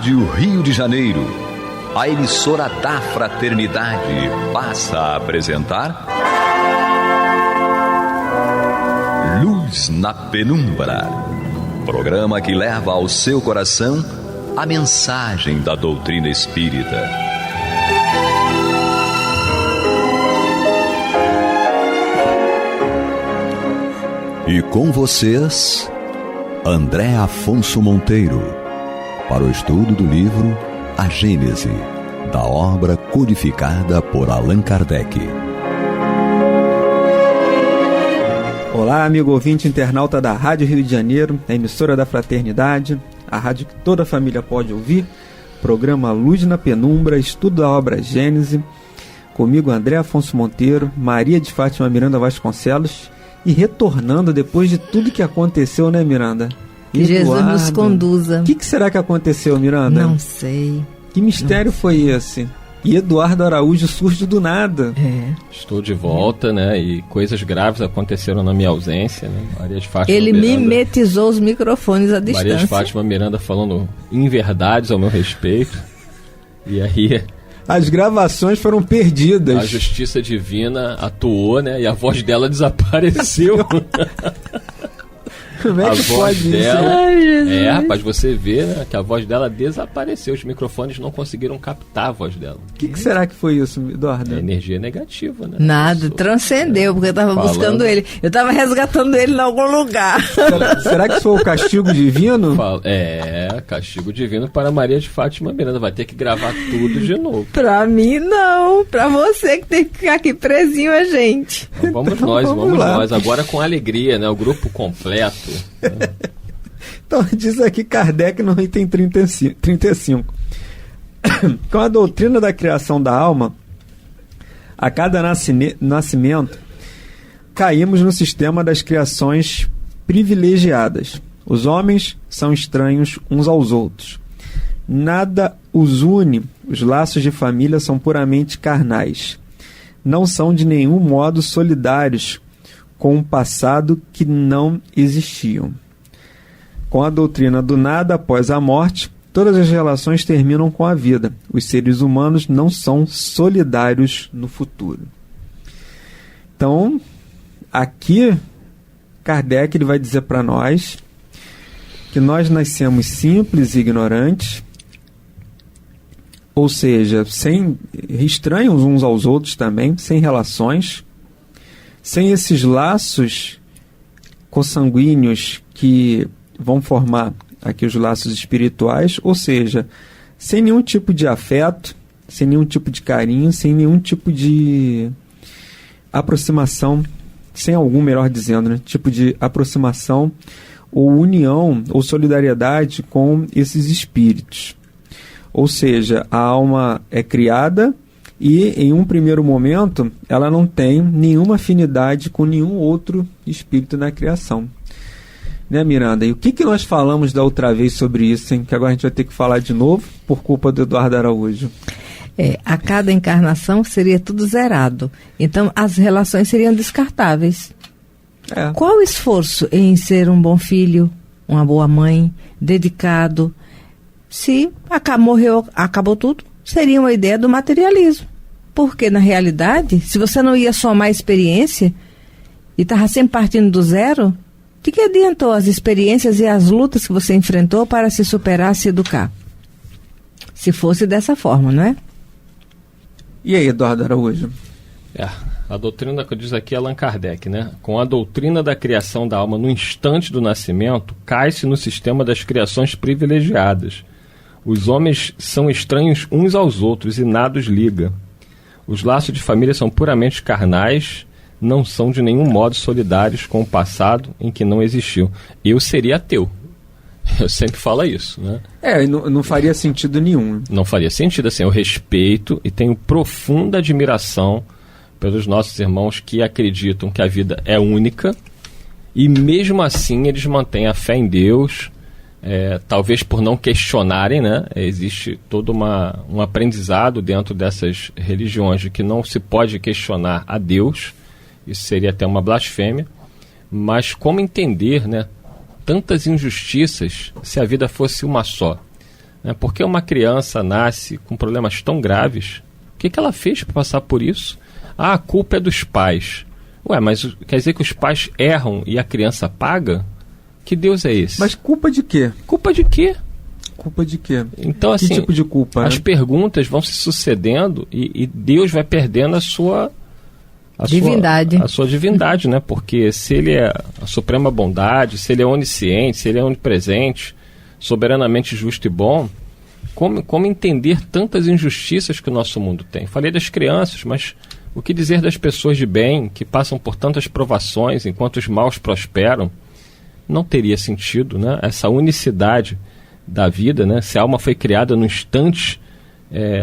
Rádio Rio de Janeiro, a emissora da Fraternidade, passa a apresentar Luz na Penumbra, programa que leva ao seu coração a mensagem da doutrina espírita. E com vocês, André Afonso Monteiro, para o estudo do livro A Gênese, da obra codificada por Allan Kardec. Olá, amigo ouvinte internauta da Rádio Rio de Janeiro, a emissora da Fraternidade, a rádio que toda a família pode ouvir, programa Luz na Penumbra, estudo da obra Gênese, comigo André Afonso Monteiro, Maria de Fátima Miranda Vasconcelos, e retornando depois de tudo que aconteceu, né, Miranda? Que Jesus nos conduza. O que será que aconteceu, Miranda? Não sei. Que mistério foi esse? E Eduardo Araújo surge do nada. Estou de volta, né? E coisas graves aconteceram na minha ausência, né? Maria de Fátima Ele Miranda, mimetizou os microfones à distância. Maria de Fátima Miranda falando inverdades ao meu respeito. E aí as gravações foram perdidas. A justiça divina atuou, né? E a voz dela desapareceu. Como é que pode dela, isso? Rapaz, você vê, né, que a voz dela desapareceu. Os microfones não conseguiram captar a voz dela. O que será que foi isso, Eduardo? É energia negativa, né? Nada, transcendeu, porque eu tava buscando ele. Eu tava resgatando ele em algum lugar. Será que foi o castigo divino? Castigo divino para Maria de Fátima Miranda. Vai ter que gravar tudo de novo. Pra mim, não. Pra você que tem que ficar aqui presinho a gente. Então, vamos nós. Agora com alegria, né? O grupo completo. Então diz aqui Kardec no item 35. Com a doutrina da criação da alma, a cada nascimento caímos no sistema das criações privilegiadas. Os homens são estranhos uns aos outros. Nada os une, os laços de família são puramente carnais. Não são de nenhum modo solidários com um passado que não existiam. Com a doutrina do nada após a morte, todas as relações terminam com a vida. Os seres humanos não são solidários no futuro. Então, aqui, Kardec ele vai dizer para nós que nós nascemos simples e ignorantes, ou seja, estranhos uns aos outros também, sem relações, sem esses laços consanguíneos que vão formar aqui os laços espirituais, ou seja, sem nenhum tipo de afeto, sem nenhum tipo de carinho, sem nenhum tipo de aproximação, sem algum, melhor dizendo, né, tipo de aproximação ou união ou solidariedade com esses espíritos. Ou seja, a alma é criada e, em um primeiro momento, ela não tem nenhuma afinidade com nenhum outro espírito na criação. Né, Miranda? E o que nós falamos da outra vez sobre isso, hein? Que agora a gente vai ter que falar de novo por culpa do Eduardo Araújo. A cada encarnação seria tudo zerado. Então, as relações seriam descartáveis. Qual o esforço em ser um bom filho, uma boa mãe, dedicado? Se acabou tudo, seria uma ideia do materialismo. Porque, na realidade, se você não ia somar experiência e estava sempre partindo do zero, de que adiantou as experiências e as lutas que você enfrentou para se superar, se educar? Se fosse dessa forma, não é? E aí, Eduardo Araújo? A doutrina que diz aqui é Allan Kardec, né? Com a doutrina da criação da alma no instante do nascimento, cai-se no sistema das criações privilegiadas. Os homens são estranhos uns aos outros e nada os liga. Os laços de família são puramente carnais, não são de nenhum modo solidários com o passado em que não existiu. Eu seria ateu. Eu sempre falo isso, né? Não faria sentido nenhum. Não faria sentido, assim, eu respeito e tenho profunda admiração pelos nossos irmãos que acreditam que a vida é única e mesmo assim eles mantêm a fé em Deus, talvez por não questionarem, né? Existe todo um aprendizado dentro dessas religiões de que não se pode questionar a Deus, isso seria até uma blasfêmia, mas como entender, né, tantas injustiças se a vida fosse uma só? Né? Por que uma criança nasce com problemas tão graves? O que ela fez para passar por isso? A culpa é dos pais. Ué, mas quer dizer que os pais erram e a criança paga? Que Deus é esse? Mas culpa de quê? Culpa de quê? Culpa de quê? Então, assim, que tipo de culpa? As perguntas vão se sucedendo e Deus vai perdendo a sua divindade. A sua divindade, né? Porque se ele é a suprema bondade, se ele é onisciente, se ele é onipresente, soberanamente justo e bom, como entender tantas injustiças que o nosso mundo tem? Falei das crianças, mas o que dizer das pessoas de bem que passam por tantas provações enquanto os maus prosperam? Não teria sentido, né? Essa unicidade da vida, né? Se a alma foi criada no instante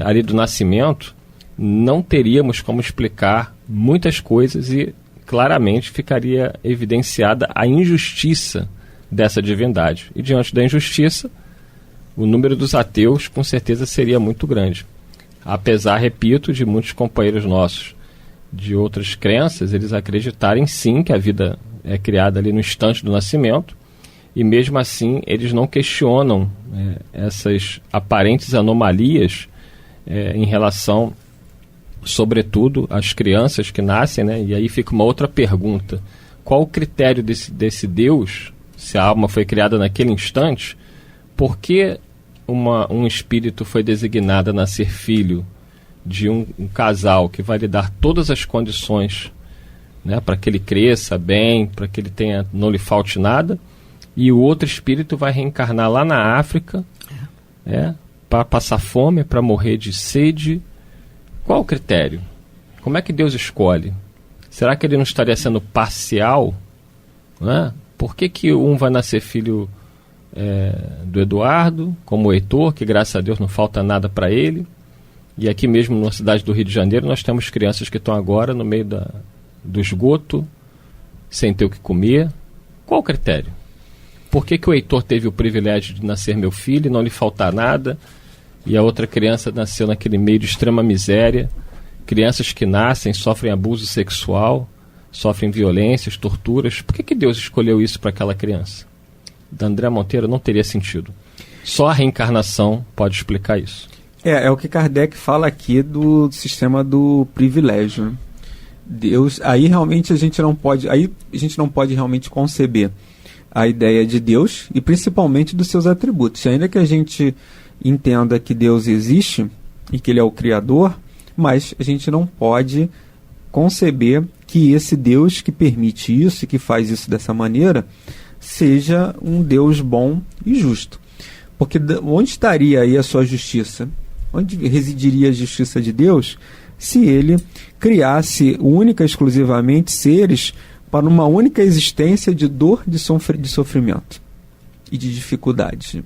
ali do nascimento, não teríamos como explicar muitas coisas e claramente ficaria evidenciada a injustiça dessa divindade. E diante da injustiça, o número dos ateus com certeza seria muito grande. Apesar, repito, de muitos companheiros nossos de outras crenças, eles acreditarem sim que a vida é criada ali no instante do nascimento, e mesmo assim eles não questionam essas aparentes anomalias em relação, sobretudo, às crianças que nascem, né? E aí fica uma outra pergunta: qual o critério desse Deus, se a alma foi criada naquele instante, por que um espírito foi designado a nascer filho de um casal que vai lhe dar todas as condições, né, para que ele cresça bem, para que ele não lhe falte nada, e o outro espírito vai reencarnar lá na África para passar fome, para morrer de sede? Qual o critério? Como é que Deus escolhe? Será que ele não estaria sendo parcial? Né? Por que um vai nascer filho do Eduardo, como o Heitor, que graças a Deus não falta nada para ele, e aqui mesmo na cidade do Rio de Janeiro nós temos crianças que estão agora no meio do esgoto, sem ter o que comer? Qual o critério? Por que o Heitor teve o privilégio de nascer meu filho e não lhe faltar nada, e a outra criança nasceu naquele meio de extrema miséria? Crianças que nascem, sofrem abuso sexual, sofrem violências, torturas. Por que Deus escolheu isso para aquela criança? Da André Monteiro não teria sentido. Só a reencarnação pode explicar isso. É o que Kardec fala aqui do sistema do privilégio. Deus, aí realmente a gente não pode realmente conceber a ideia de Deus e principalmente dos seus atributos. Ainda que a gente entenda que Deus existe e que ele é o Criador, mas a gente não pode conceber que esse Deus que permite isso e que faz isso dessa maneira seja um Deus bom e justo. Porque onde estaria aí a sua justiça? Onde residiria a justiça de Deus se ele criasse única e exclusivamente seres para uma única existência de dor, de sofrimento e de dificuldade?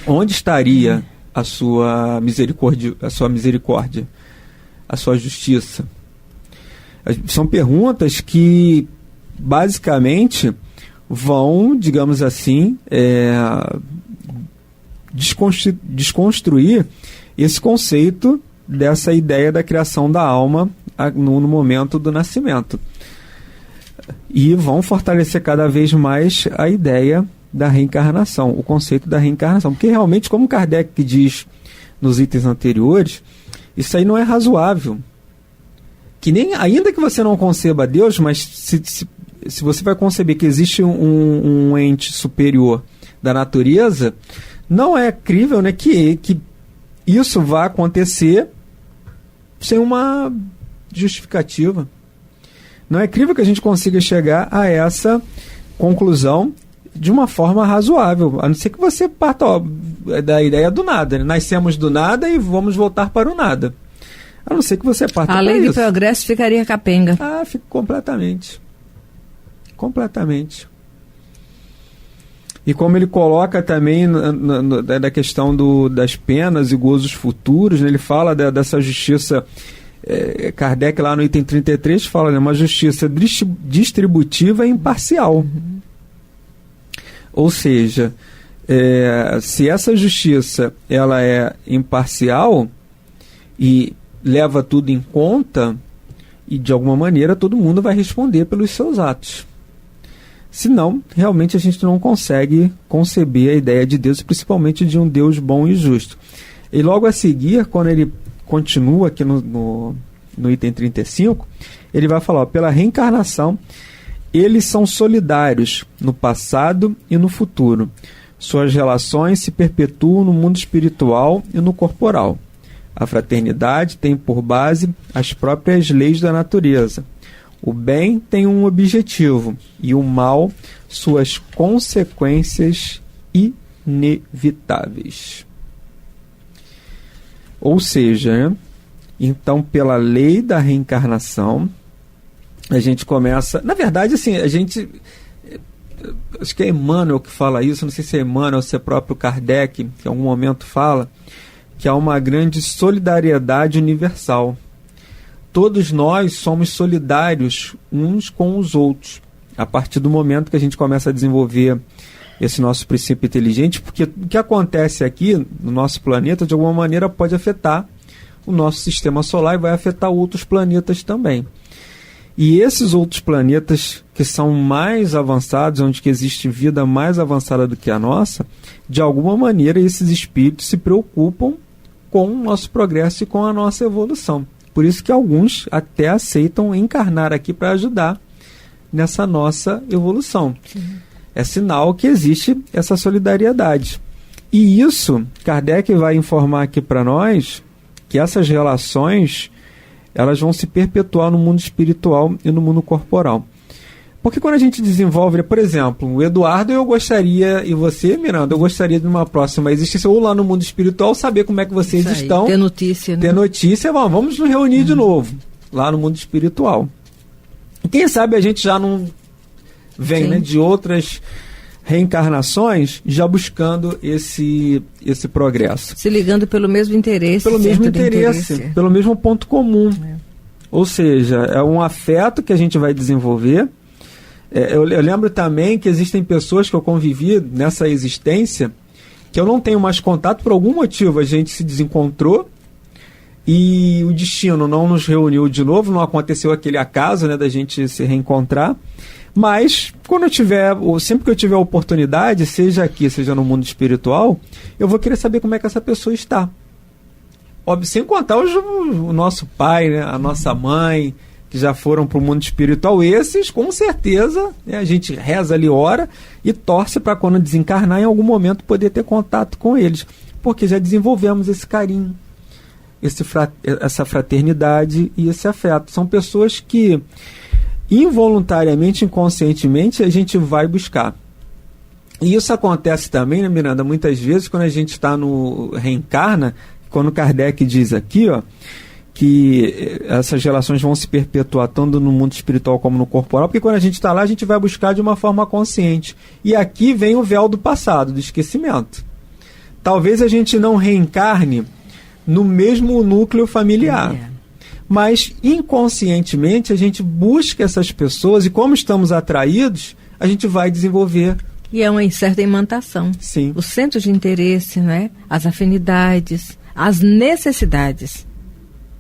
Onde estaria a sua misericórdia, a sua justiça? São perguntas que basicamente vão, digamos assim, desconstruir esse conceito dessa ideia da criação da alma no momento do nascimento. E vão fortalecer cada vez mais a ideia da reencarnação, o conceito da reencarnação. Porque realmente, como Kardec diz nos itens anteriores, isso aí não é razoável. Que nem, ainda que você não conceba Deus, mas se você vai conceber que existe um ente superior da natureza, não é crível, né, que isso vá acontecer sem uma justificativa. Não é crível que a gente consiga chegar a essa conclusão de uma forma razoável, a não ser que você parta da ideia do nada, né? Nascemos do nada e vamos voltar para o nada. A não ser que você parta para isso. A lei do progresso ficaria capenga. Fica completamente. Completamente. E como ele coloca também da questão das penas e gozos futuros, né? Ele fala dessa justiça, Kardec lá no item 33 fala, né, uma justiça distributiva e imparcial. Uhum. Ou seja, se essa justiça ela é imparcial e leva tudo em conta, e de alguma maneira todo mundo vai responder pelos seus atos. Senão, realmente a gente não consegue conceber a ideia de Deus, principalmente de um Deus bom e justo. E logo a seguir, quando ele continua aqui no item 35, ele vai falar, pela reencarnação, eles são solidários no passado e no futuro. Suas relações se perpetuam no mundo espiritual e no corporal. A fraternidade tem por base as próprias leis da natureza. O bem tem um objetivo e o mal suas consequências inevitáveis. Ou seja, então, pela lei da reencarnação, a gente começa... Na verdade, assim, a gente... Acho que é Emmanuel que fala isso, não sei se é Emmanuel ou se é próprio Kardec, que em algum momento fala que há uma grande solidariedade universal. Todos nós somos solidários uns com os outros, a partir do momento que a gente começa a desenvolver esse nosso princípio inteligente, porque o que acontece aqui no nosso planeta, de alguma maneira, pode afetar o nosso sistema solar e vai afetar outros planetas também. E esses outros planetas que são mais avançados, onde que existe vida mais avançada do que a nossa, de alguma maneira esses espíritos se preocupam com o nosso progresso e com a nossa evolução. Por isso que alguns até aceitam encarnar aqui para ajudar nessa nossa evolução. Sim. É sinal que existe essa solidariedade. E isso, Kardec vai informar aqui para nós que essas relações elas vão se perpetuar no mundo espiritual e no mundo corporal. Porque quando a gente desenvolve, por exemplo, o Eduardo, eu gostaria, e você, Miranda, eu gostaria de uma próxima existência, ou lá no mundo espiritual, saber como é que vocês estão. Ter notícia, né? Ter notícia, vamos nos reunir de novo, lá no mundo espiritual. E quem sabe a gente já não vem, né, de outras reencarnações, já buscando esse progresso. Se ligando pelo mesmo interesse. Pelo mesmo interesse, pelo mesmo ponto comum. Ou seja, é um afeto que a gente vai desenvolver. Eu lembro também que existem pessoas que eu convivi nessa existência que eu não tenho mais contato, por algum motivo a gente se desencontrou e o destino não nos reuniu de novo, não aconteceu aquele acaso, né, da gente se reencontrar. Mas, sempre que eu tiver a oportunidade, seja aqui, seja no mundo espiritual, eu vou querer saber como é que essa pessoa está. Óbvio, sem contar o nosso pai, né, a nossa mãe, que já foram para o mundo espiritual. Esses, com certeza, né, a gente reza ali, ora e torce para quando desencarnar, em algum momento, poder ter contato com eles. Porque já desenvolvemos esse carinho, essa fraternidade e esse afeto. São pessoas que involuntariamente, inconscientemente, a gente vai buscar. E isso acontece também, né, Miranda, muitas vezes quando a gente está no reencarna, quando Kardec diz aqui, ó, que essas relações vão se perpetuar tanto no mundo espiritual como no corporal, porque quando a gente está lá, a gente vai buscar de uma forma consciente. E aqui vem o véu do passado, do esquecimento. Talvez a gente não reencarne no mesmo núcleo familiar. Mas inconscientemente a gente busca essas pessoas e como estamos atraídos, a gente vai desenvolver. E é uma certa imantação. Sim. Os centros de interesse, né? As afinidades, as necessidades.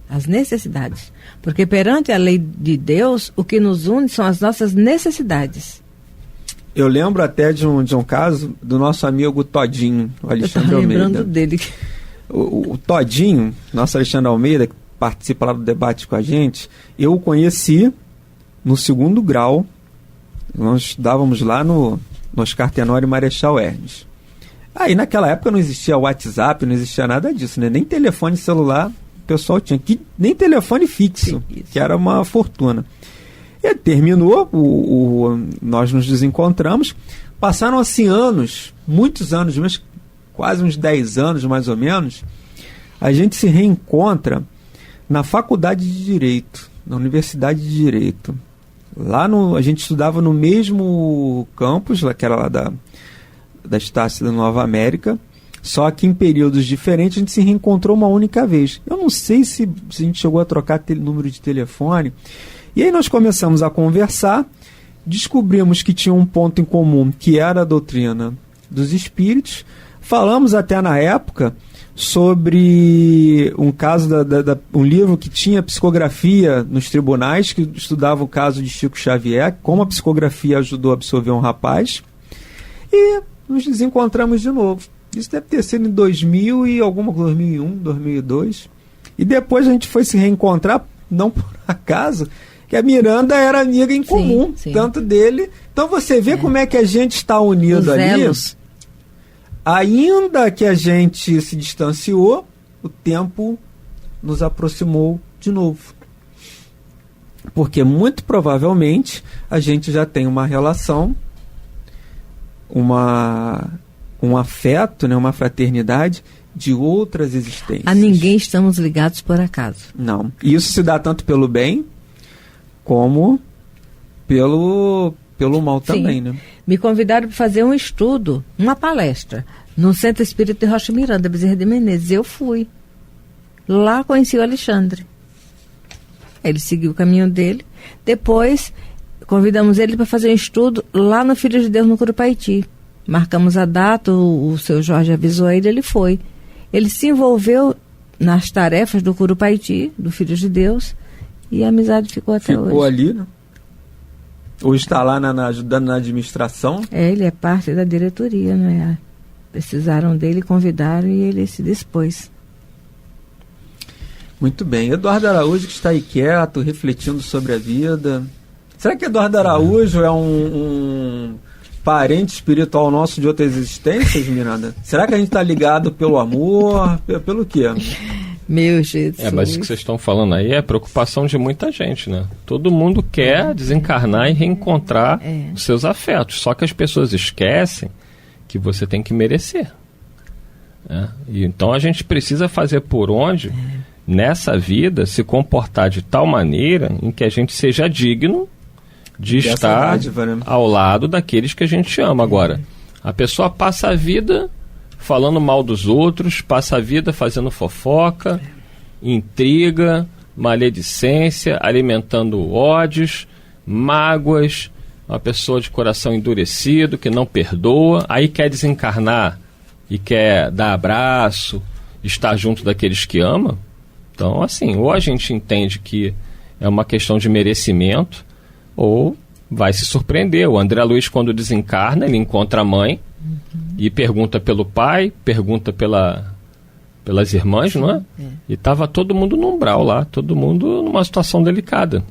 As necessidades. Porque perante a lei de Deus, o que nos une são as nossas necessidades. Eu lembro até de um caso do nosso amigo Todinho, o Alexandre Almeida. Eu estou lembrando dele. O Todinho, nosso Alexandre Almeida, participa lá do debate com a gente, eu o conheci no 2º grau, nós estudávamos lá no Oscar Tenório e Marechal Hermes. Aí naquela época não existia WhatsApp, não existia nada disso, né? Nem telefone celular o pessoal tinha, nem telefone fixo, que era uma fortuna. E terminou, nós nos desencontramos, passaram assim anos, muitos anos, mas quase uns 10 anos mais ou menos, a gente se reencontra na Faculdade de Direito, na Universidade de Direito. Lá a gente estudava no mesmo campus, que era lá da Estácio da Nova América, só que em períodos diferentes a gente se reencontrou uma única vez. Eu não sei se a gente chegou a trocar número de telefone. E aí nós começamos a conversar, descobrimos que tinha um ponto em comum, que era a doutrina dos espíritos. Falamos até na época sobre um caso, um livro que tinha psicografia nos tribunais, que estudava o caso de Chico Xavier, como a psicografia ajudou a absorver um rapaz, e nos desencontramos de novo. Isso deve ter sido em 2001, 2002, e depois a gente foi se reencontrar, não por acaso, que a Miranda era amiga em comum, sim. Tanto dele. Então você vê como é que a gente está unido ali. Ainda que a gente se distanciou, o tempo nos aproximou de novo. Porque muito provavelmente a gente já tem uma relação, um afeto, né, uma fraternidade de outras existências. A ninguém estamos ligados por acaso. Não. E isso se dá tanto pelo bem como pelo mal também, né? Me convidaram para fazer um estudo, uma palestra, no Centro Espírita de Rocha Miranda, Bezerra de Menezes. Eu fui. Lá conheci o Alexandre. Ele seguiu o caminho dele. Depois, convidamos ele para fazer um estudo lá no Filho de Deus, no Curupaiti. Marcamos a data, o seu Jorge avisou ele foi. Ele se envolveu nas tarefas do Curupaiti, do Filho de Deus, e a amizade ficou até hoje. Ficou ali, né? Ou está lá ajudando na administração? Ele é parte da diretoria, né? Precisaram dele, convidaram e ele se dispôs. Muito bem. Eduardo Araújo, que está aí quieto, refletindo sobre a vida. Será que Eduardo Araújo é um parente espiritual nosso de outras existências, Miranda? Será que a gente está ligado pelo amor? Pelo quê? Meu Jesus. Mas o que vocês estão falando aí é a preocupação de muita gente, né? Todo mundo quer desencarnar e reencontrar os seus afetos. Só que as pessoas esquecem que você tem que merecer. E então a gente precisa fazer por onde, nessa vida, se comportar de tal maneira em que a gente seja digno de estar ao lado daqueles que a gente ama. Agora, a pessoa passa a vida falando mal dos outros, passa a vida fazendo fofoca, intriga, maledicência, alimentando ódios, mágoas, uma pessoa de coração endurecido, que não perdoa, aí quer desencarnar e quer dar abraço, estar junto daqueles que ama. Então, assim, ou a gente entende que é uma questão de merecimento, ou vai se surpreender. O André Luiz, quando desencarna, ele encontra a mãe, e pergunta pelo pai, pergunta pelas irmãs, não é? E estava todo mundo no umbral lá, todo mundo numa situação delicada,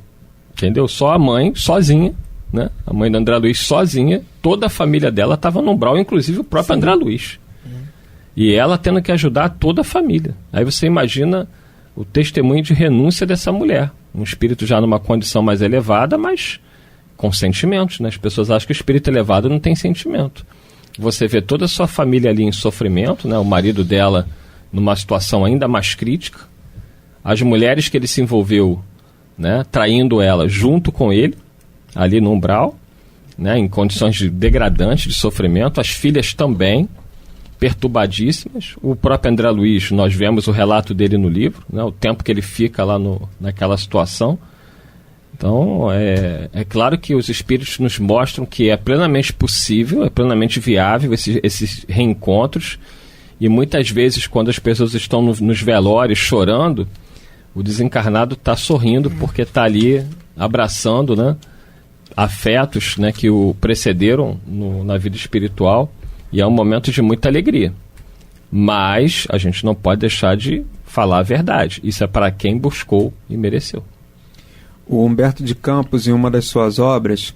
entendeu? Só a mãe, sozinha, né? A mãe do André Luiz sozinha, toda a família dela estava no umbral, inclusive o próprio André Luiz. E ela tendo que ajudar toda a família. Aí você imagina o testemunho de renúncia dessa mulher. Um espírito já numa condição mais elevada, mas com sentimentos, né? As pessoas acham que o espírito elevado não tem sentimento. Você vê toda a sua família ali em sofrimento, né? O marido dela numa situação ainda mais crítica, as mulheres que ele se envolveu, né? Traindo ela junto com ele, ali no umbral, né? Em condições degradantes de sofrimento, as filhas também perturbadíssimas. O próprio André Luiz, nós vemos o relato dele no livro, né? O tempo que ele fica lá naquela situação. Então, é claro que os espíritos nos mostram que é plenamente possível, é plenamente viável esses reencontros, e muitas vezes, quando as pessoas estão nos velórios chorando, o desencarnado está sorrindo porque está ali abraçando, né, afetos, né, que o precederam na vida espiritual, e é um momento de muita alegria. Mas a gente não pode deixar de falar a verdade. Isso é para quem buscou e mereceu. O Humberto de Campos, em uma das suas obras,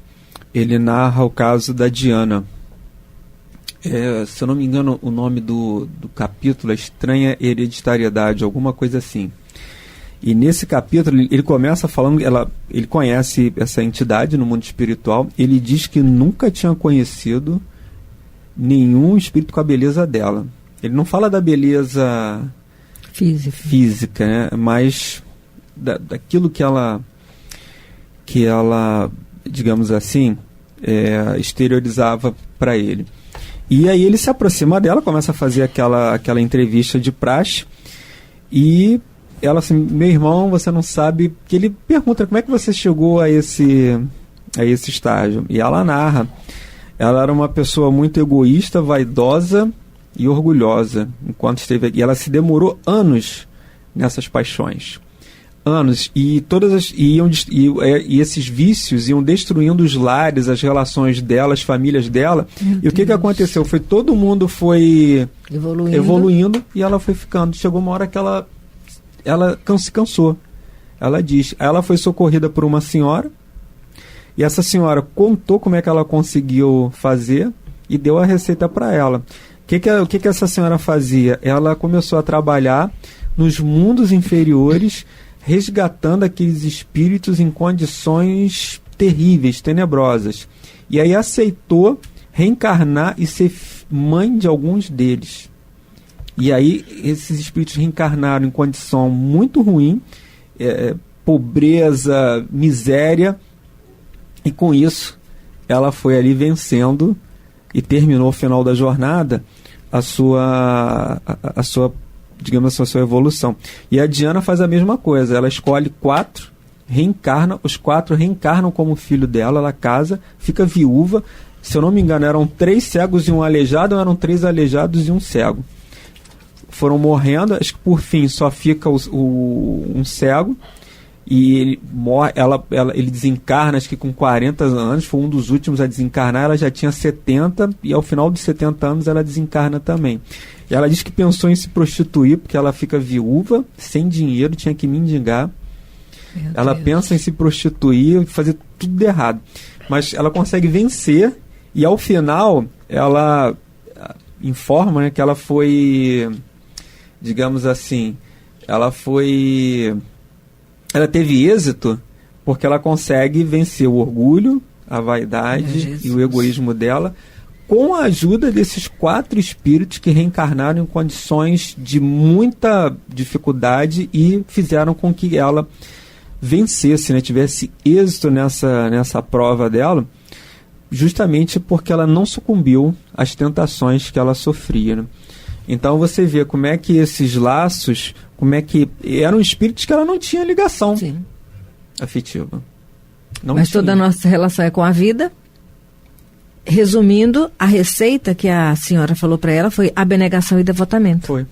ele narra o caso da Diana. Se eu não me engano, o nome do capítulo é Estranha Hereditariedade, alguma coisa assim. E nesse capítulo ele começa falando, ele conhece essa entidade no mundo espiritual, ele diz que nunca tinha conhecido nenhum espírito com a beleza dela. Ele não fala da beleza física, né? Mas daquilo que ela, digamos assim, exteriorizava para ele. E aí ele se aproxima dela, começa a fazer aquela entrevista de praxe, e ela assim, meu irmão, você não sabe, que ele pergunta, como é que você chegou a esse estágio? E ela narra, ela era uma pessoa muito egoísta, vaidosa, e orgulhosa enquanto esteve aqui. E ela se demorou anos nessas paixões. Anos. E esses vícios iam destruindo os lares, as relações dela, as famílias dela. E o que aconteceu? Foi todo mundo foi evoluindo e ela foi ficando. Chegou uma hora que ela se cansou. Ela diz, ela foi socorrida por uma senhora, e essa senhora contou como é que ela conseguiu fazer e deu a receita para ela. O que essa senhora fazia? Ela começou a trabalhar nos mundos inferiores, resgatando aqueles espíritos em condições terríveis, tenebrosas. E aí aceitou reencarnar e ser mãe de alguns deles. E aí esses espíritos reencarnaram em condição muito ruim, pobreza, miséria, e com isso ela foi ali vencendo e terminou o final da jornada a sua digamos, a sua evolução. E a Diana faz a mesma coisa, ela escolhe 4, reencarna, os 4 reencarnam como filho dela, ela casa, fica viúva. Se eu não me engano, eram 3 cegos e um aleijado, ou eram 3 aleijados e um cego. Foram morrendo, acho que por fim só fica um cego, e ele morre, ele desencarna, acho que com 40 anos, foi um dos últimos a desencarnar. Ela já tinha 70, e ao final dos 70 anos ela desencarna também. E ela diz que pensou em se prostituir, porque ela fica viúva, sem dinheiro, tinha que mendigar. Ela pensa em se prostituir, fazer tudo errado. Mas ela consegue vencer, e ao final ela informa, né, que ela foi, digamos assim, ela teve êxito porque ela consegue vencer o orgulho, a vaidade e o egoísmo dela, com a ajuda desses 4 espíritos que reencarnaram em condições de muita dificuldade e fizeram com que ela vencesse, né, tivesse êxito nessa prova dela, justamente porque ela não sucumbiu às tentações que ela sofria, né? Então você vê como é que esses laços, como é que eram espíritos que ela não tinha ligação afetiva. Mas toda a nossa relação é com a vida. Resumindo, a receita que a senhora falou para ela foi abnegação e devotamento. Foi.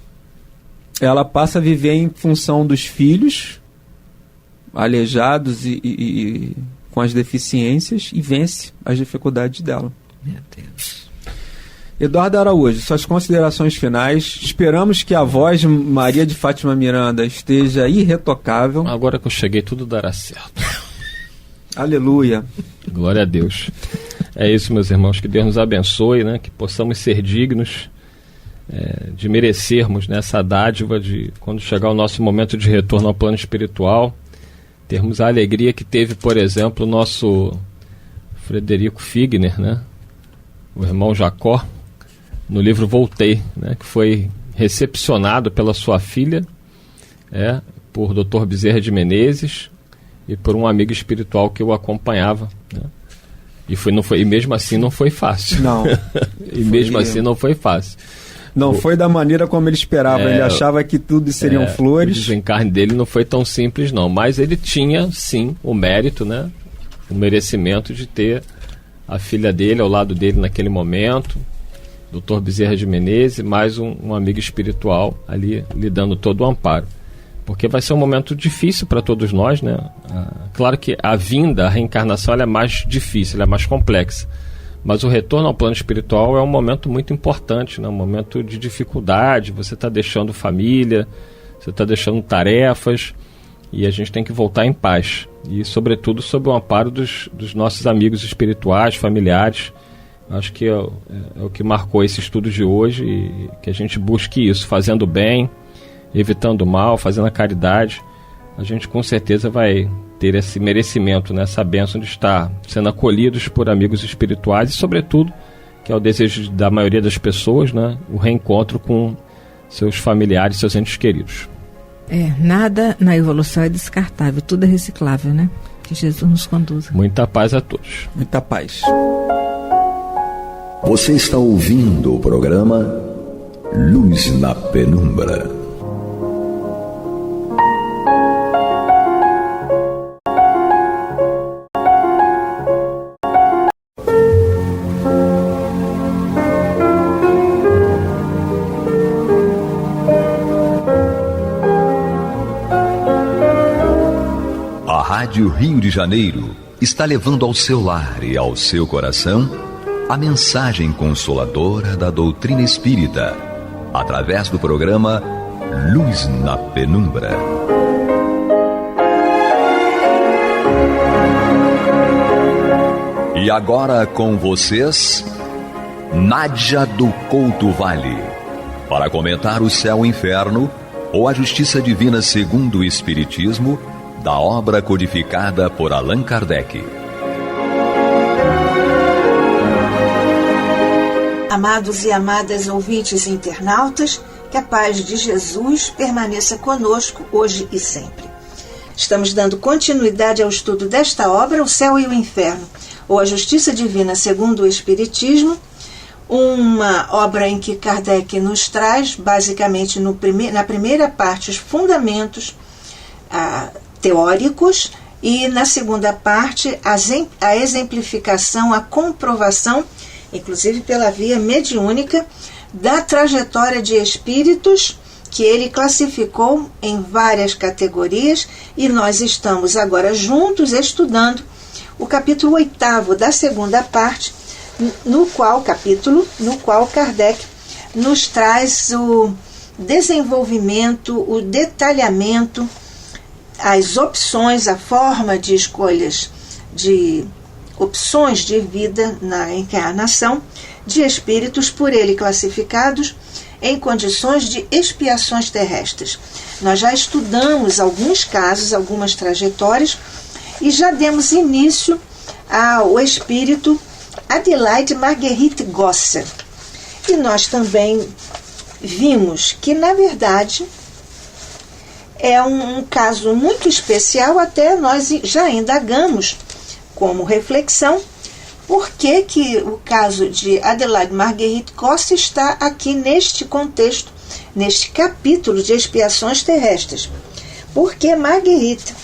Ela passa a viver em função dos filhos, aleijados e com as deficiências, e vence as dificuldades dela. Meu Deus. Eduardo Araújo, suas considerações finais. Esperamos que a voz de Maria de Fátima Miranda esteja irretocável. Agora que eu cheguei, tudo dará certo. Aleluia. Glória a Deus. É isso, meus irmãos, que Deus nos abençoe, né? Que possamos ser dignos de merecermos, né, essa dádiva de, quando chegar o nosso momento de retorno ao plano espiritual, termos a alegria que teve, por exemplo, o nosso Frederico Figner, né? O irmão Jacó, no livro Voltei, né, que foi recepcionado pela sua filha, por Dr. Bezerra de Menezes e por um amigo espiritual que o acompanhava, né? E mesmo assim não foi fácil. Não. Mesmo assim não foi fácil. Não foi da maneira como ele esperava. Ele achava que tudo seriam flores. O desencarne dele não foi tão simples, não. Mas ele tinha, sim, o mérito, né, o merecimento de ter a filha dele ao lado dele naquele momento, Dr. Bezerra de Menezes, mais um amigo espiritual ali lhe dando todo o amparo. Porque vai ser um momento difícil para todos nós, né? Claro que a reencarnação, ela é mais difícil, ela é mais complexa. Mas o retorno ao plano espiritual é um momento muito importante, né? Um momento de dificuldade, você está deixando família, você está deixando tarefas, e a gente tem que voltar em paz. E, sobretudo, sob o amparo dos nossos amigos espirituais, familiares. Acho que é o que marcou esse estudo de hoje, e que a gente busque isso, fazendo bem, evitando o mal, fazendo a caridade. A gente com certeza vai ter esse merecimento, né, essa bênção de estar sendo acolhidos por amigos espirituais e, sobretudo, que é o desejo da maioria das pessoas, né, o reencontro com seus familiares, seus entes queridos. Nada na evolução é descartável, tudo é reciclável, né? Que Jesus nos conduza. Muita paz a todos. Muita paz. Você está ouvindo o programa Luz na Penumbra. Rádio Rio de Janeiro está levando ao seu lar e ao seu coração a mensagem consoladora da doutrina espírita, através do programa Luz na Penumbra. E agora com vocês, Nádia do Couto Vale, para comentar o céu e inferno ou a justiça divina segundo o Espiritismo, da obra codificada por Allan Kardec. Amados e amadas ouvintes e internautas, que a paz de Jesus permaneça conosco hoje e sempre. Estamos dando continuidade ao estudo desta obra, O Céu e o Inferno, ou a Justiça Divina segundo o Espiritismo, uma obra em que Kardec nos traz, basicamente, na primeira parte, os fundamentos teóricos, e na segunda parte, a exemplificação, a comprovação, inclusive pela via mediúnica, da trajetória de espíritos que ele classificou em várias categorias, e nós estamos agora juntos estudando o capítulo 8º da segunda parte, no qual Kardec nos traz o desenvolvimento, o detalhamento, as opções, a forma de escolhas de opções de vida na encarnação de espíritos por ele classificados em condições de expiações terrestres. Nós já estudamos alguns casos, algumas trajetórias, e já demos início ao espírito Adelaide Marguerite Gosser. E nós também vimos que, na verdade, é um caso muito especial, até nós já indagamos como reflexão por que o caso de Adelaide Marguerite Gosser está aqui neste contexto, neste capítulo de expiações terrestres. Porque Marguerite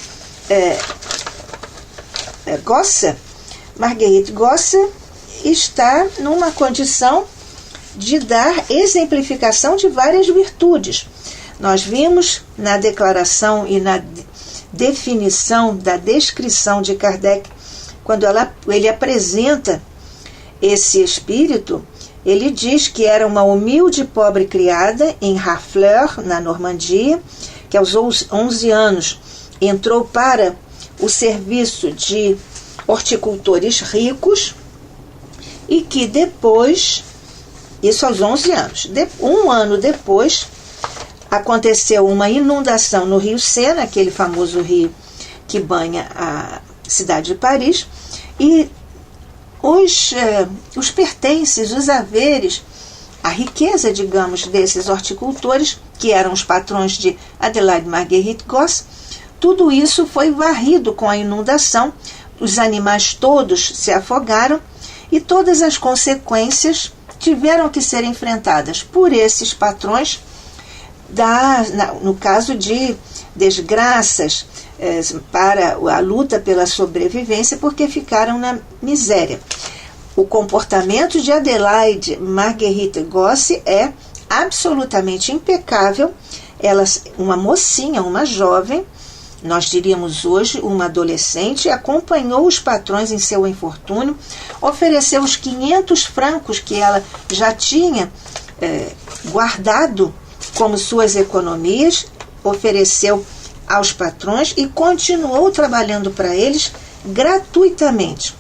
Gosser está numa condição de dar exemplificação de várias virtudes. Nós vimos na declaração e na definição da descrição de Kardec, quando ele apresenta esse espírito, ele diz que era uma humilde pobre criada em Harfleur, na Normandia, que aos 11 anos entrou para o serviço de horticultores ricos, e que depois, isso aos 11 anos, um ano depois, aconteceu uma inundação no rio Sena, aquele famoso rio que banha a cidade de Paris, e os pertences, os haveres, a riqueza, digamos, desses horticultores, que eram os patrões de Adelaide Marguerite Gosser, tudo isso foi varrido com a inundação, os animais todos se afogaram, e todas as consequências tiveram que ser enfrentadas por esses patrões, no caso de desgraças, para a luta pela sobrevivência, porque ficaram na miséria. O comportamento de Adelaide Marguerite Gosser é absolutamente impecável. Ela, uma mocinha, uma jovem, nós diríamos hoje uma adolescente, acompanhou os patrões em seu infortúnio, ofereceu os 500 francos que ela já tinha guardado como suas economias, ofereceu aos patrões e continuou trabalhando para eles gratuitamente.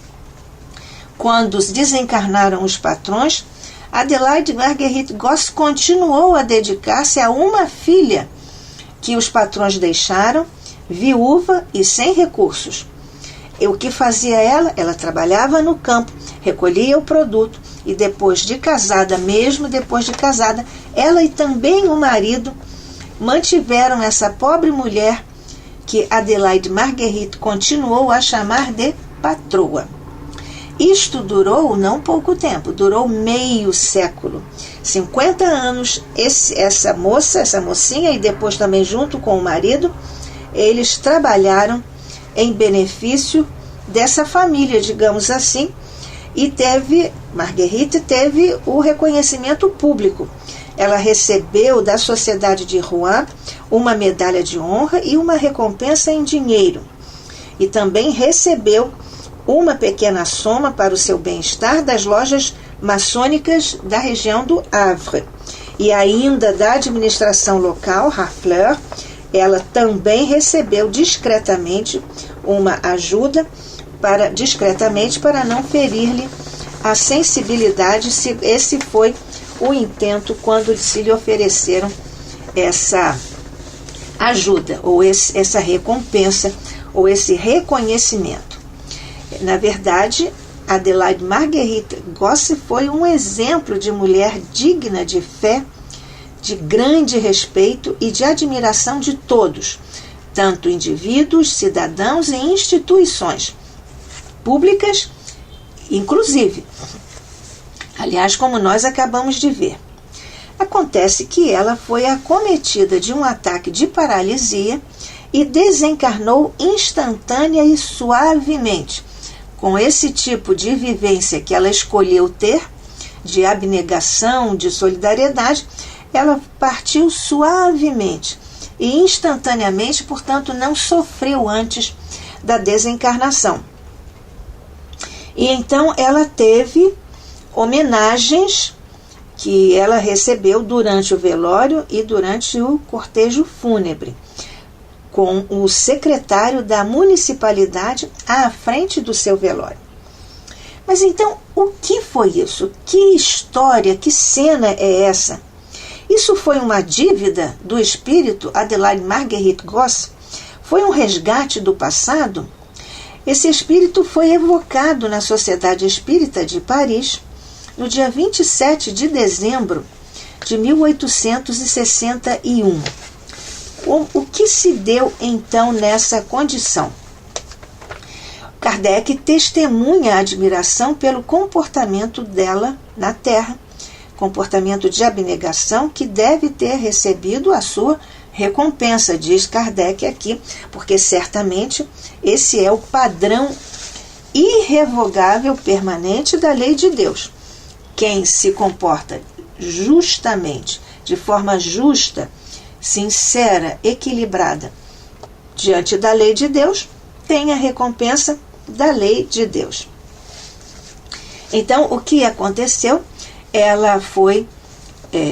Quando desencarnaram os patrões, Adelaide Marguerite Gosser continuou a dedicar-se a uma filha que os patrões deixaram, viúva e sem recursos. E o que fazia ela? Ela trabalhava no campo, recolhia o produto, e depois de casada, ela e também o marido mantiveram essa pobre mulher que Adelaide Marguerite continuou a chamar de patroa. Isto durou não pouco tempo, durou meio século. 50 anos, essa mocinha, e depois também junto com o marido, eles trabalharam em benefício dessa família, digamos assim, e Marguerite teve o reconhecimento público. Ela recebeu da Sociedade de Rouen uma medalha de honra e uma recompensa em dinheiro. e também recebeu uma pequena soma para o seu bem-estar das lojas maçônicas da região do Havre. E ainda da administração local, Harfleur, ela também recebeu discretamente uma ajuda para não ferir-lhe a sensibilidade, se esse foi o intento quando se lhe ofereceram essa ajuda, ou essa recompensa, ou esse reconhecimento. Na verdade, Adelaide Marguerite Gosse foi um exemplo de mulher digna de fé, de grande respeito e de admiração de todos, tanto indivíduos, cidadãos e instituições públicas, inclusive. Aliás, como nós acabamos de ver. Acontece que ela foi acometida de um ataque de paralisia e desencarnou instantânea e suavemente. Com esse tipo de vivência que ela escolheu ter, de abnegação, de solidariedade, ela partiu suavemente e instantaneamente, portanto, não sofreu antes da desencarnação. E então ela teve homenagens que ela recebeu durante o velório e durante o cortejo fúnebre, com o secretário da municipalidade à frente do seu velório. Mas então, o que foi isso? Que história, que cena é essa? Isso foi uma dívida do espírito Adelaide Marguerite Gosse? Foi um resgate do passado? Esse espírito foi evocado na Sociedade Espírita de Paris no dia 27 de dezembro de 1861. O que se deu então nessa condição? Kardec testemunha a admiração pelo comportamento dela na Terra, comportamento de abnegação que deve ter recebido a sua recompensa, diz Kardec aqui, porque certamente esse é o padrão irrevogável permanente da lei de Deus. Quem se comporta justamente, de forma justa, sincera, equilibrada, diante da lei de Deus, tem a recompensa da lei de Deus. Então, o que aconteceu? Ela foi,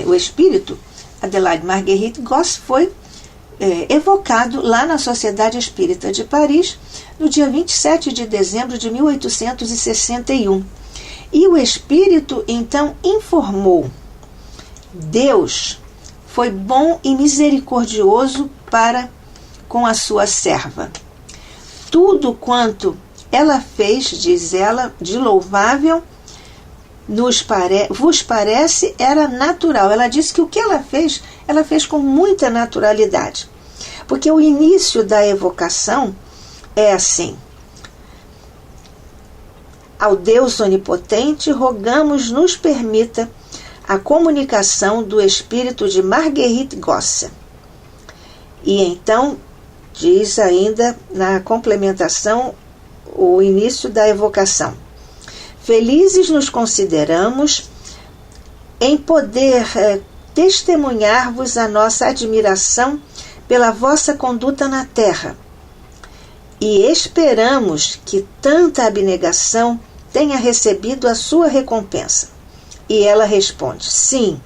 o espírito Adelaide Marguerite Gosse foi evocado lá na Sociedade Espírita de Paris no dia 27 de dezembro de 1861. E o espírito então informou: Deus foi bom e misericordioso para com a sua serva. Tudo quanto ela fez, diz ela, de louvável, vos parece, era natural. Ela disse que o que ela fez com muita naturalidade. Porque o início da evocação é assim: ao Deus onipotente, rogamos nos permita a comunicação do espírito de Marguerite Gosse. E então, diz ainda na complementação o início da evocação: felizes nos consideramos em poder testemunhar-vos a nossa admiração pela vossa conduta na terra, e esperamos que tanta abnegação tenha recebido a sua recompensa. E ela responde: sim,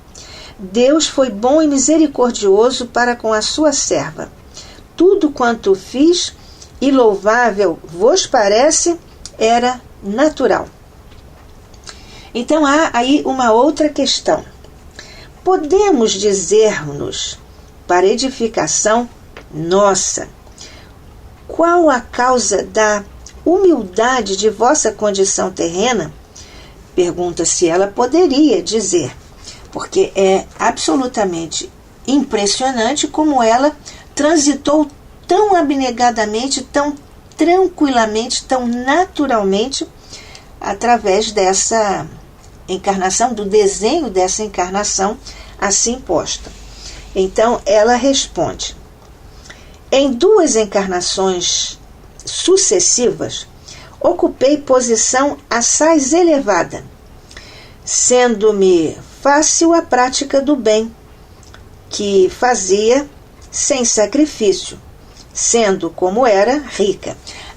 Deus foi bom e misericordioso para com a sua serva. Tudo quanto fiz e louvável vos parece, era natural. Então há aí uma outra questão. Podemos dizer-nos, para edificação nossa, qual a causa da humildade de vossa condição terrena? Pergunta se ela poderia dizer, porque é absolutamente impressionante como ela transitou tão abnegadamente, tão tranquilamente, tão naturalmente, através dessa encarnação, do desenho dessa encarnação assim posta. Então ela responde: em 2 encarnações sucessivas, ocupei posição assaz elevada, sendo-me fácil a prática do bem, que fazia sem sacrifício, sendo como era rica.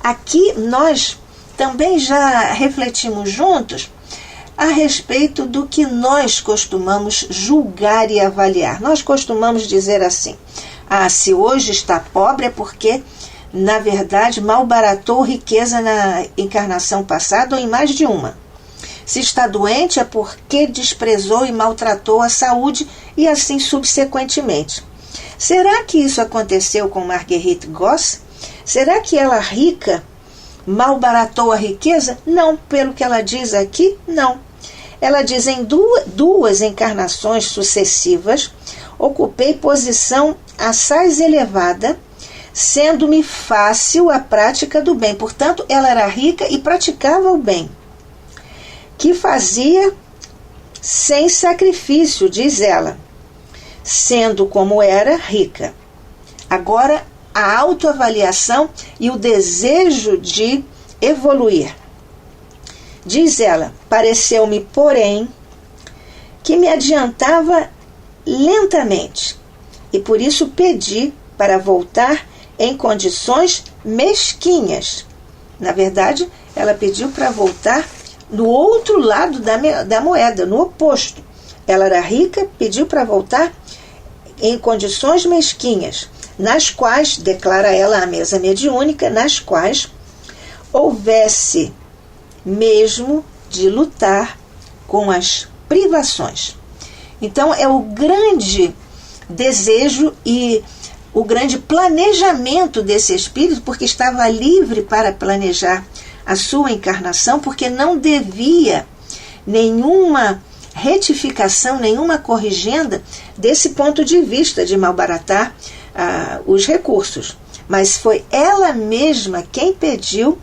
aqui nós também já refletimos juntos a respeito do que nós costumamos julgar e avaliar. Nós costumamos dizer assim: se hoje está pobre é porque, na verdade, malbaratou riqueza na encarnação passada ou em mais de uma. Se está doente é porque desprezou e maltratou a saúde e assim subsequentemente. Será que isso aconteceu com Marguerite Goss? Será que ela, rica, malbaratou a riqueza? Não, pelo que ela diz aqui, não. Ela diz: em duas encarnações sucessivas, ocupei posição assaz elevada, sendo-me fácil a prática do bem. Portanto, ela era rica e praticava o bem, que fazia sem sacrifício, diz ela, sendo como era rica. Agora, a autoavaliação e o desejo de evoluir. Diz ela: pareceu-me, porém, que me adiantava lentamente, e por isso pedi para voltar em condições mesquinhas. Na verdade, ela pediu para voltar no outro lado da moeda, no oposto. Ela era rica, pediu para voltar em condições mesquinhas, nas quais, declara ela à mesa mediúnica, nas quais houvesse mesmo de lutar com as privações. Então é o grande desejo e o grande planejamento desse espírito, porque estava livre para planejar a sua encarnação, porque não devia nenhuma retificação, nenhuma corrigenda desse ponto de vista de malbaratar os recursos. Mas foi ela mesma quem pediu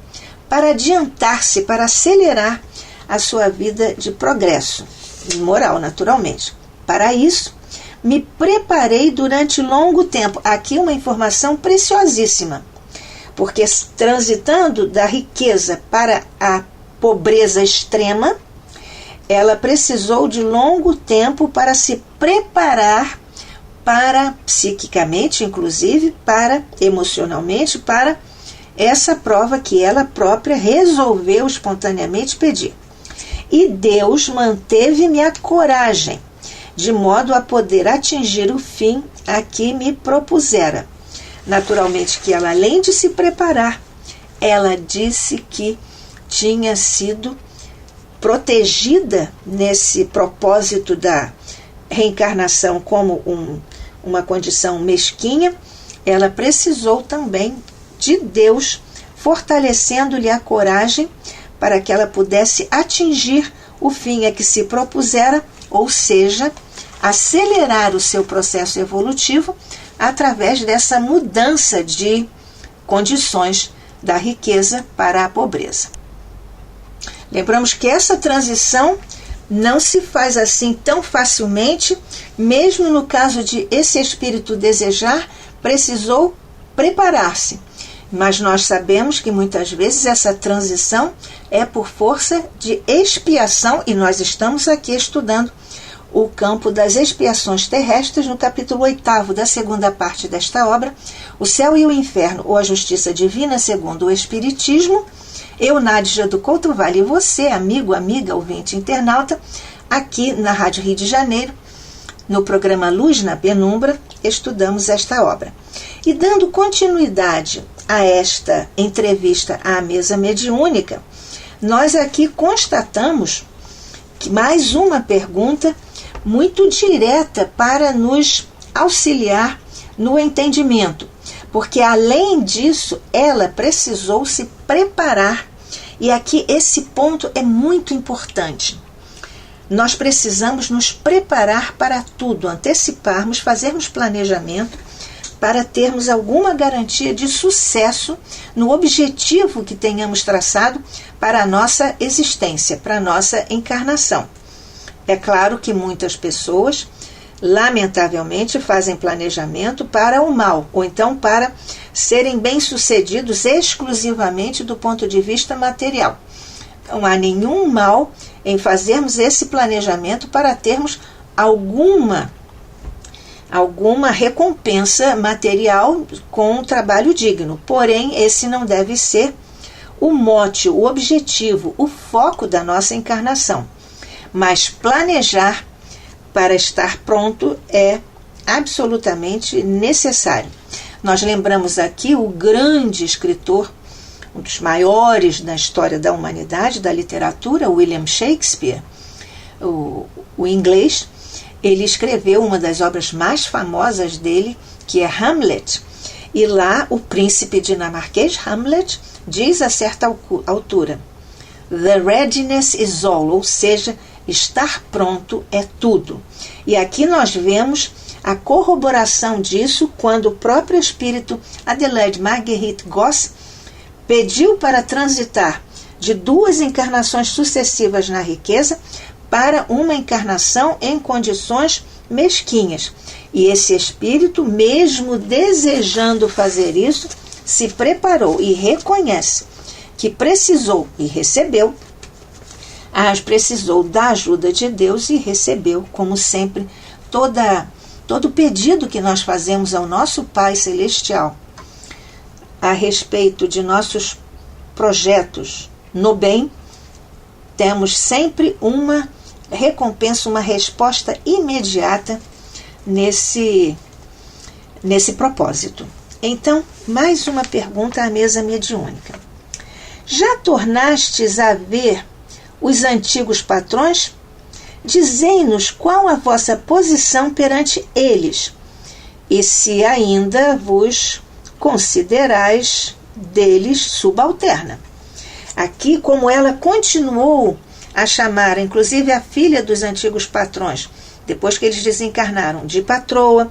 para adiantar-se, para acelerar a sua vida de progresso, moral, naturalmente. Para isso, me preparei durante longo tempo. Aqui uma informação preciosíssima, porque transitando da riqueza para a pobreza extrema, ela precisou de longo tempo para se preparar para, psiquicamente, inclusive, para emocionalmente, para essa prova que ela própria resolveu espontaneamente pedir. E Deus manteve-me a coragem, de modo a poder atingir o fim a que me propusera. Naturalmente que ela, além de se preparar, ela disse que tinha sido protegida nesse propósito da reencarnação como uma condição mesquinha. Ela precisou também de Deus fortalecendo-lhe a coragem para que ela pudesse atingir o fim a que se propusera, ou seja, acelerar o seu processo evolutivo através dessa mudança de condições da riqueza para a pobreza. Lembramos que essa transição não se faz assim tão facilmente, mesmo no caso de esse espírito desejar, precisou preparar-se. Mas nós sabemos que muitas vezes essa transição é por força de expiação, e nós estamos aqui estudando o campo das expiações terrestres no capítulo 8º da segunda parte desta obra, O Céu e o Inferno, ou a Justiça Divina segundo o Espiritismo. Eu, Nádia do Couto Vale, e você, amigo, amiga, ouvinte, internauta, aqui na Rádio Rio de Janeiro, no programa Luz na Penumbra, estudamos esta obra. E dando continuidade a esta entrevista à mesa mediúnica, nós aqui constatamos que mais uma pergunta muito direta para nos auxiliar no entendimento, porque além disso ela precisou se preparar, e aqui esse ponto é muito importante. Nós precisamos nos preparar para tudo, anteciparmos, fazermos planejamento para termos alguma garantia de sucesso no objetivo que tenhamos traçado para a nossa existência, para a nossa encarnação. É claro que muitas pessoas, lamentavelmente, fazem planejamento para o mal, ou então para serem bem-sucedidos exclusivamente do ponto de vista material. Não há nenhum mal em fazermos esse planejamento para termos alguma recompensa material com um trabalho digno. Porém, esse não deve ser o mote, o objetivo, o foco da nossa encarnação. Mas planejar para estar pronto é absolutamente necessário. Nós lembramos aqui o grande escritor, um dos maiores na história da humanidade, da literatura, William Shakespeare, o inglês. Ele escreveu uma das obras mais famosas dele, que é Hamlet. E lá o príncipe dinamarquês Hamlet diz a certa altura: "The readiness is all", ou seja, estar pronto é tudo. E aqui nós vemos a corroboração disso quando o próprio espírito Adelaide Marguerite Gosse pediu para transitar de 2 encarnações sucessivas na riqueza para uma encarnação em condições mesquinhas. E esse espírito, mesmo desejando fazer isso, se preparou e reconhece que precisou e recebeu, precisou da ajuda de Deus e recebeu, como sempre, todo pedido que nós fazemos ao nosso Pai Celestial a respeito de nossos projetos no bem, temos sempre uma recompensa, uma resposta imediata nesse propósito. Então, mais uma pergunta à mesa mediúnica. Já tornastes a ver os antigos patrões? Dizei-nos qual a vossa posição perante eles, e se ainda vos considerais deles subalterna. Aqui, como ela continuou a chamar, inclusive a filha dos antigos patrões, depois que eles desencarnaram, de patroa,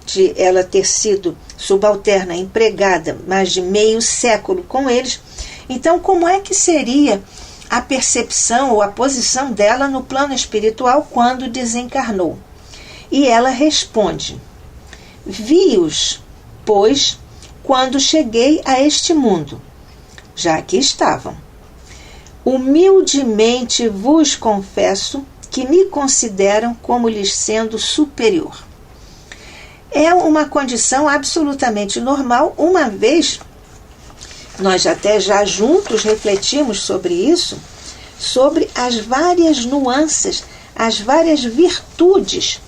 de ela ter sido subalterna, empregada, mais de meio século com eles. Então, como é que seria a percepção ou a posição dela no plano espiritual quando desencarnou? E ela responde: vi-os, pois, quando cheguei a este mundo, já aqui estavam. Humildemente vos confesso que me consideram como lhes sendo superior. É uma condição absolutamente normal, uma vez nós até já juntos refletimos sobre isso, sobre as várias nuances, as várias virtudes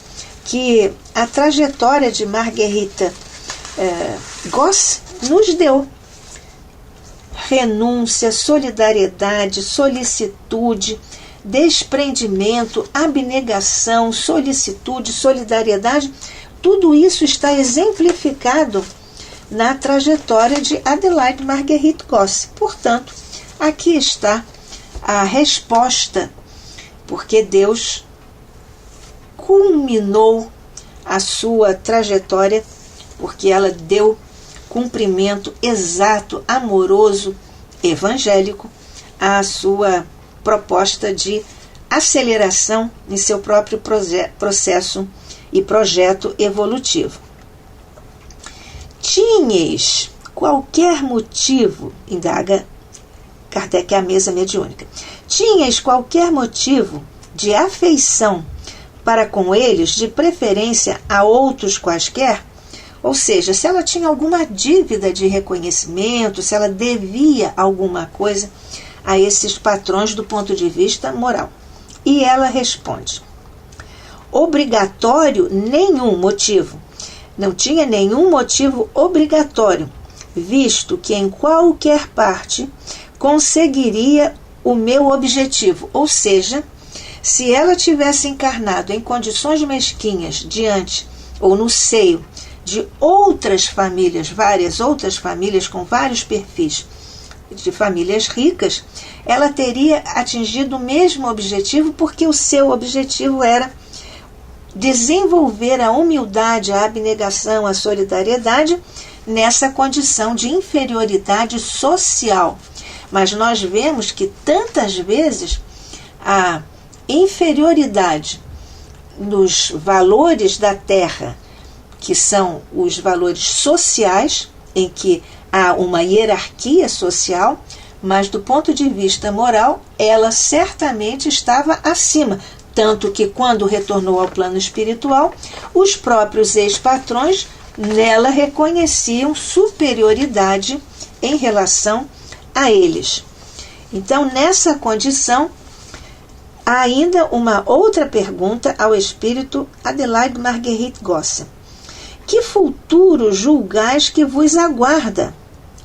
que a trajetória de Marguerite Gosse nos deu. Renúncia, solidariedade, solicitude, desprendimento, abnegação, solicitude, solidariedade, tudo isso está exemplificado na trajetória de Adelaide Marguerite Gosse. Portanto, aqui está a resposta, porque Deus culminou a sua trajetória, porque ela deu cumprimento exato, amoroso, evangélico à sua proposta de aceleração em seu próprio processo e projeto evolutivo. Tinhais qualquer motivo, indaga Kardec à mesa mediúnica, tinhais qualquer motivo de afeição para com eles, de preferência a outros quaisquer? Ou seja, se ela tinha alguma dívida de reconhecimento, se ela devia alguma coisa a esses patrões do ponto de vista moral. E ela responde: obrigatório nenhum motivo. Não tinha nenhum motivo obrigatório, visto que em qualquer parte conseguiria o meu objetivo. Ou seja, se ela tivesse encarnado em condições mesquinhas diante ou no seio de outras famílias, várias outras famílias com vários perfis de famílias ricas, ela teria atingido o mesmo objetivo, porque o seu objetivo era desenvolver a humildade, a abnegação, a solidariedade nessa condição de inferioridade social. Mas nós vemos que tantas vezes a inferioridade nos valores da Terra, que são os valores sociais, em que há uma hierarquia social, mas do ponto de vista moral, ela certamente estava acima. Tanto que, quando retornou ao plano espiritual, os próprios ex-patrões nela reconheciam superioridade em relação a eles. Então, nessa condição, há ainda uma outra pergunta ao espírito Adelaide Marguerite Gossen. Que futuro julgais que vos aguarda,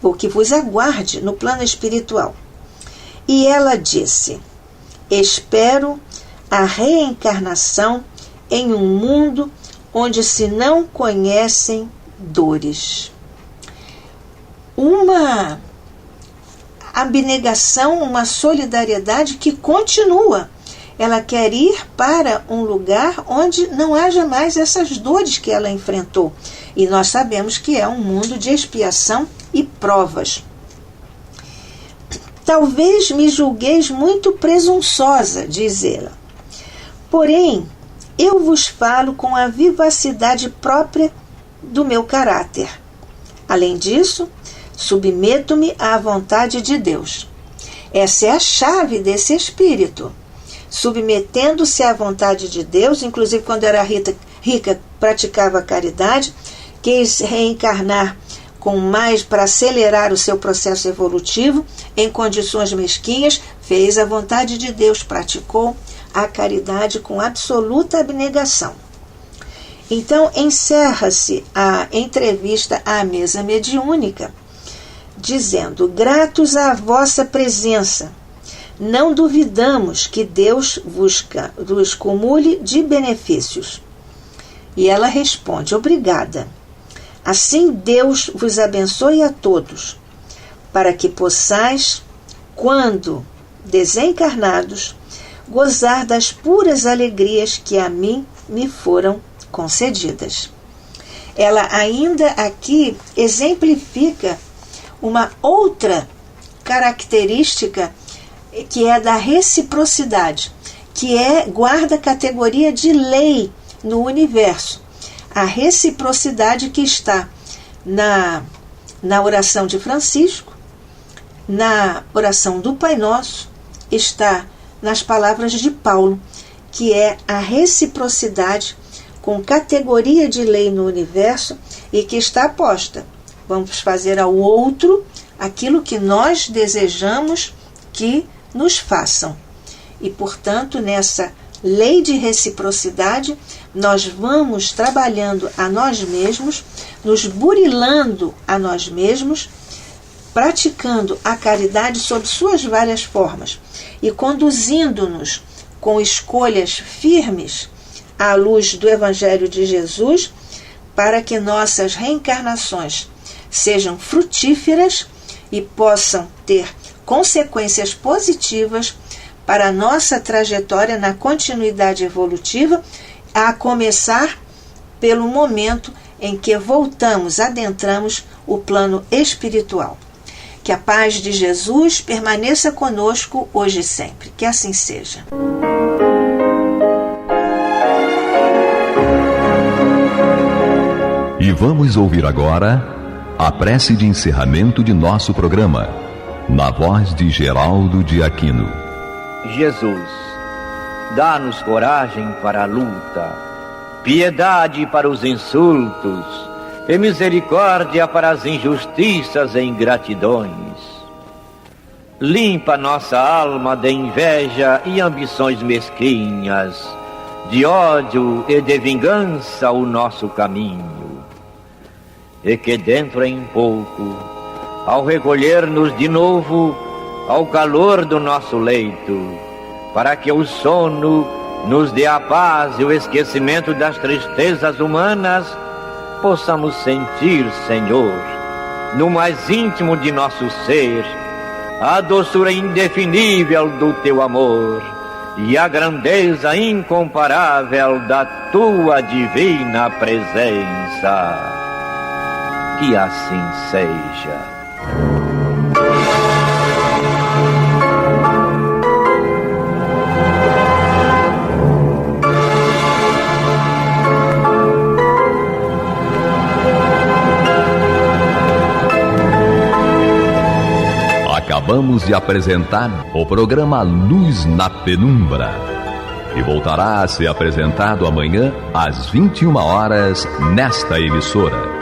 ou que vos aguarde no plano espiritual? E ela disse: espero a reencarnação em um mundo onde se não conhecem dores. Uma abnegação, uma solidariedade que continua. Ela quer ir para um lugar onde não haja mais essas dores que ela enfrentou. E nós sabemos que é um mundo de expiação e provas. Talvez me julgueis muito presunçosa, diz ela. Porém, eu vos falo com a vivacidade própria do meu caráter. Além disso, submeto-me à vontade de Deus. Essa é a chave desse espírito. Submetendo-se à vontade de Deus, inclusive quando era rica, praticava caridade, quis reencarnar com mais para acelerar o seu processo evolutivo, em condições mesquinhas, fez a vontade de Deus, praticou a caridade com absoluta abnegação. Então, encerra-se a entrevista à mesa mediúnica, dizendo: gratos à vossa presença, não duvidamos que Deus vos cumule de benefícios. E ela responde: obrigada. Assim Deus vos abençoe a todos, para que possais, quando desencarnados, gozar das puras alegrias que a mim me foram concedidas. Ela ainda aqui exemplifica uma outra característica que é da reciprocidade, que guarda a categoria de lei no universo. A reciprocidade que está na oração de Francisco, na oração do Pai Nosso, está nas palavras de Paulo, que é a reciprocidade com categoria de lei no universo e que está posta. Vamos fazer ao outro aquilo que nós desejamos que nos façam. E, portanto, nessa lei de reciprocidade, nós vamos trabalhando a nós mesmos, nos burilando a nós mesmos, praticando a caridade sob suas várias formas e conduzindo-nos com escolhas firmes à luz do Evangelho de Jesus, para que nossas reencarnações sejam frutíferas e possam ter consequências positivas para a nossa trajetória na continuidade evolutiva, a começar pelo momento em que adentramos o plano espiritual. Que a paz de Jesus permaneça conosco hoje e sempre. Que assim seja. E vamos ouvir agora a prece de encerramento de nosso programa, na voz de Geraldo de Aquino. Jesus, dá-nos coragem para a luta, piedade para os insultos e misericórdia para as injustiças e ingratidões. Limpa nossa alma de inveja e ambições mesquinhas, de ódio e de vingança o nosso caminho. E que dentro em pouco, ao recolher-nos de novo ao calor do nosso leito, para que o sono nos dê a paz e o esquecimento das tristezas humanas, possamos sentir, Senhor, no mais íntimo de nosso ser, a doçura indefinível do Teu amor e a grandeza incomparável da Tua divina presença. Que assim seja. Acabamos de apresentar o programa Luz na Penumbra, que voltará a ser apresentado amanhã às 21 horas nesta emissora.